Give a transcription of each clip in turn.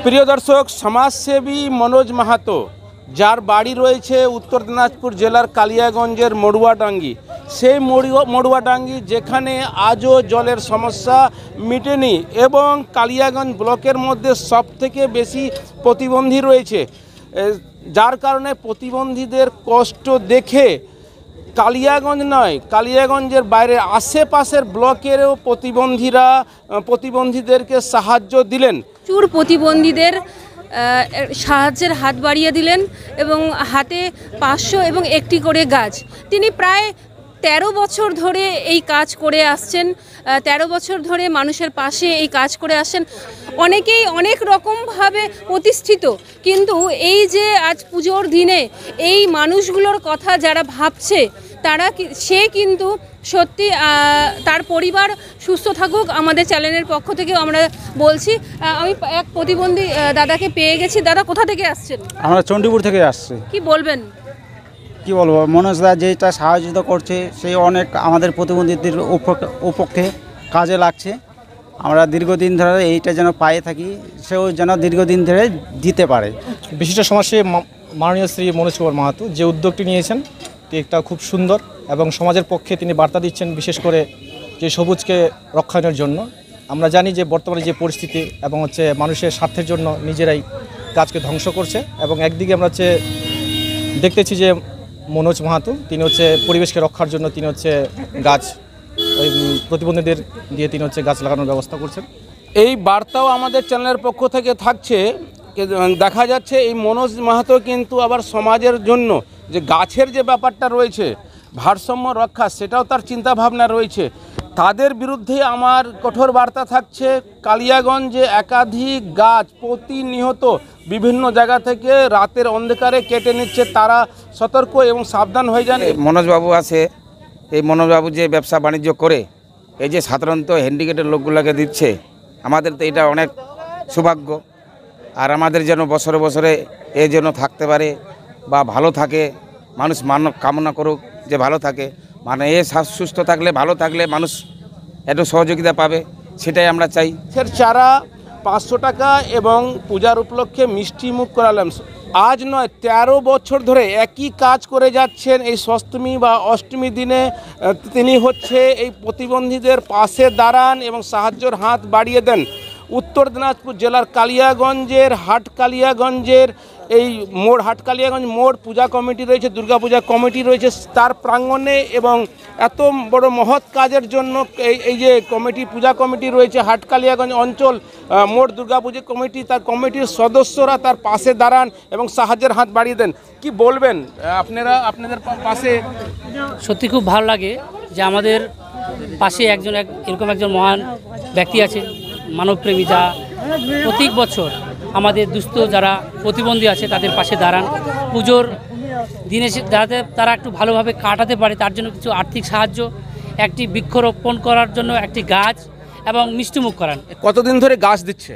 প্রিয় দর্শক, সমাজসেবী মনোজ মাহাতো, যার বাড়ি রয়েছে উত্তর দিনাজপুর জেলার কালিয়াগঞ্জের মড়ুয়াডাঙ্গি, সেই মড়ুয়াডাঙ্গি যেখানে আজও জলের সমস্যা মিটেনি এবং কালিয়াগঞ্জ ব্লকের মধ্যে সবথেকে বেশি প্রতিবন্ধী রয়েছে, যার কারণে প্রতিবন্ধীদের কষ্ট দেখে কালিয়াগঞ্জ নয়, কালিয়াগঞ্জের বাইরে আশেপাশের ব্লকেরও প্রতিবন্ধীদেরকে সাহায্য দিলেন। প্রচুর প্রতিবন্ধীদের সাহায্যের হাত বাড়িয়ে দিলেন এবং হাতে 500 এবং একটি করে গাছ। তিনি প্রায় 13 বছর ধরে এই কাজ করে আসছেন, 13 বছর ধরে মানুষের পাশে এই কাজ করে আসছেন। অনেকেই অনেক রকমভাবে প্রতিষ্ঠিত, কিন্তু এই যে আজ পুজোর দিনে এই মানুষগুলোর কথা যারা ভাবছে সে কিন্তু সত্যি তার পরিবার সুস্থ থাকুক, আমাদের চ্যানেলের পক্ষ থেকে আমরা বলছি। আমি এক প্রতিবন্ধী দাদাকে পেয়ে গেছি। দাদা, কোথা থেকে আসছেন? আমরা চণ্ডীপুর থেকে আসছি। কি বলবেন? কি বলবো, মনোজ দা যেটা সাহায্য করছে সেই অনেক আমাদের প্রতিবন্ধীদের উপপক্ষে কাজে লাগছে। আমরা দীর্ঘদিন ধরে এইটা যেন পায়ে থাকি, সেও যেন দীর্ঘদিন ধরে দিতে পারে। বিশিষ্ট সমাজসেবী মাননীয় শ্রী মনোজ কুমার মাহাতো যে উদ্যোগটি নিয়েছেন এটা খুব সুন্দর এবং সমাজের পক্ষে তিনি বার্তা দিচ্ছেন, বিশেষ করে যে সবুজকে রক্ষায়নের জন্য। আমরা জানি যে বর্তমানে যে পরিস্থিতি এবং মানুষের স্বার্থের জন্য নিজেরাই গাছকে ধ্বংস করছে, এবং একদিকে আমরা দেখতেছি যে মনোজ মাহাতো তিনি পরিবেশকে রক্ষার জন্য তিনি গাছ ওই প্রতিবন্ধীদের দিয়ে তিনি গাছ লাগানোর ব্যবস্থা করছেন। এই বার্তাও আমাদের চ্যানেলের পক্ষ থেকে থাকছে। দেখা যাচ্ছে এই মনোজ মাহাতো কিন্তু আবার সমাজের জন্য যে গাছের যে ব্যাপারটা রয়েছে ভারসাম্য রক্ষা, সেটাও তার চিন্তাভাবনা রয়েছে। তাদের বিরুদ্ধে আমার কঠোর বার্তা থাকছে। কালিয়াগঞ্জে একাধিক গাছ প্রতিনিয়ত বিভিন্ন জায়গা থেকে রাতের অন্ধকারে কেটে নিচ্ছে, তারা সতর্ক এবং সাবধান হয়ে যান। মনোজবাবু আছে, এই মনোজবাবু যে ব্যবসা বাণিজ্য করে এই যে সাধারণত হ্যান্ডিক্যাপের লোকগুলোকে দিচ্ছে, আমাদের তো এটা অনেক সৌভাগ্য। আর আমাদের যেন বছরে বছরে এ যেন থাকতে পারে বা ভালো থাকে, মানুষ কামনা করুক যে ভালো থাকে, মানে এ সুস্থ থাকলে ভালো থাকলে মানুষ একটু সহযোগিতা পাবে, সেটাই আমরা চাই। চারা 500 টাকা এবং পূজার উপলক্ষে মিষ্টি মুখ করালাম। আজ নয়, 13 বছর ধরে একই কাজ করে যাচ্ছেন। এই ষষ্ঠমী বা অষ্টমী দিনে তিনি এই প্রতিবন্ধীদের পাশে দাঁড়ান এবং সাহায্যের হাত বাড়িয়ে দেন। উত্তর দিনাজপুর জেলার কালিয়াগঞ্জের হাটকালিয়াগঞ্জের এই হাটকালিয়াগঞ্জ মোড় পূজা কমিটি রয়েছে, দুর্গাপূজা কমিটি রয়েছে তার প্রাঙ্গণে, এবং এত বড় মহৎ কাজের জন্য এই যে পূজা কমিটি রয়েছে হাটকালিয়াগঞ্জ অঞ্চল মোড় দুর্গাপূজা কমিটি, তার কমিটির সদস্যরা তার পাশে দাঁড়ান এবং সাহায্যের হাত বাড়িয়ে দেন। কি বলবেন আপনাদের পাশে? সত্যি খুব ভালো লাগে যে আমাদের পাশে এরকম একজন মহান ব্যক্তি আছে, মানবপ্রেমী, যা প্রত্যেক বছর আমাদের দুস্থ যারা প্রতিবন্ধী আছে তাদের পাশে দাঁড়ান। পুজোর দিনে যাতে তারা একটু ভালোভাবে কাটাতে পারে তার জন্য কিছু আর্থিক সাহায্য, একটি বৃক্ষরোপণ করার জন্য একটি গাছ এবং মিষ্টিমুখ করান। কতদিন ধরে গাছ দিচ্ছে?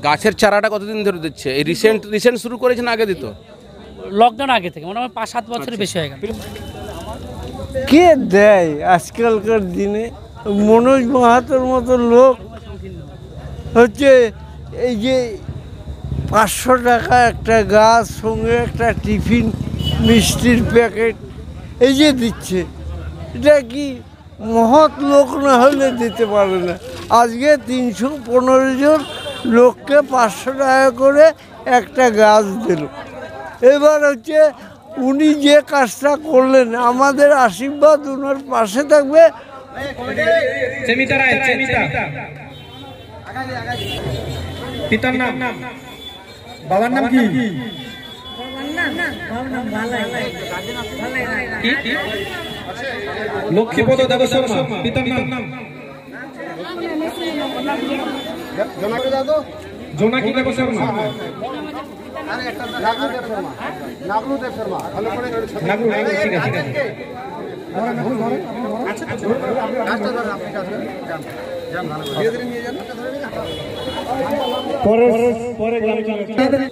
গাছের চারাটা কতদিন ধরে দিচ্ছে? এই রিসেন্ট শুরু করেছেন, আগে দিত? লকডাউন আগে থেকে, মনে হয় 5-7 বছরের বেশি হয়ে গেল। কে দেয় আজকালকার দিনে? মনোজ মাহাতোর মতো লোক এই যে 500 টাকা একটা গাছ, সঙ্গে একটা টিফিন মিষ্টির প্যাকেট এই যে দিচ্ছে, এটা কি মহৎ লোক না হলে দিতে পারে না? আজকে 315 জন লোককে 500 টাকা করে একটা গাছ দিল। এবার উনি যে কাজটা করলেন, আমাদের আশীর্বাদ ওনার পাশে থাকবে। পিতার নাম, বাবার নাম কি? লক্ষ্মীপদ দেব শর্মা। পিতার নাম জোনাকি দেব শর্মা। নাগলু দেব শর্মা। ঠিক আছে।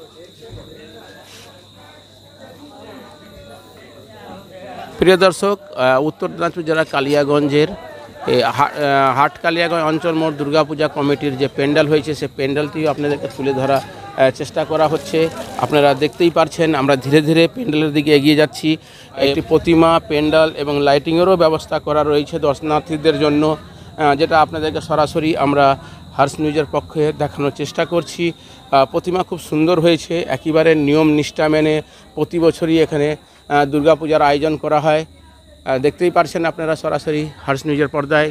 প্রিয় দর্শক, উত্তর দিনাজপুর জেলা কালিয়াগঞ্জের এই হাটকালিয়াগঞ্জ অঞ্চল মোড় দুর্গাপূজা কমিটির যে প্যান্ডেল হয়েছে সে প্যান্ডেলটিও আপনাদেরকে তুলে ধরা চেষ্টা করা হচ্ছে। আপনারা দেখতেই পারছেন আমরা ধীরে ধীরে প্যান্ডেলের দিকে এগিয়ে যাচ্ছি। একটি প্রতিমা, প্যান্ডেল এবং লাইটিংয়েরও ব্যবস্থা করা রয়েছে দর্শনার্থীদের জন্য, যেটা আপনাদেরকে সরাসরি আমরা হার্স নিউজের পক্ষে দেখানোর চেষ্টা করছি। প্রতিমা খুব সুন্দর হয়েছে, একেবারে নিয়ম নিষ্ঠা মেনে প্রতি বছরই এখানে দুর্গাপূজার আয়োজন করা হয়। দেখতেই পারছেন আপনারা সরাসরি হার্স নিউজের পর্দায়।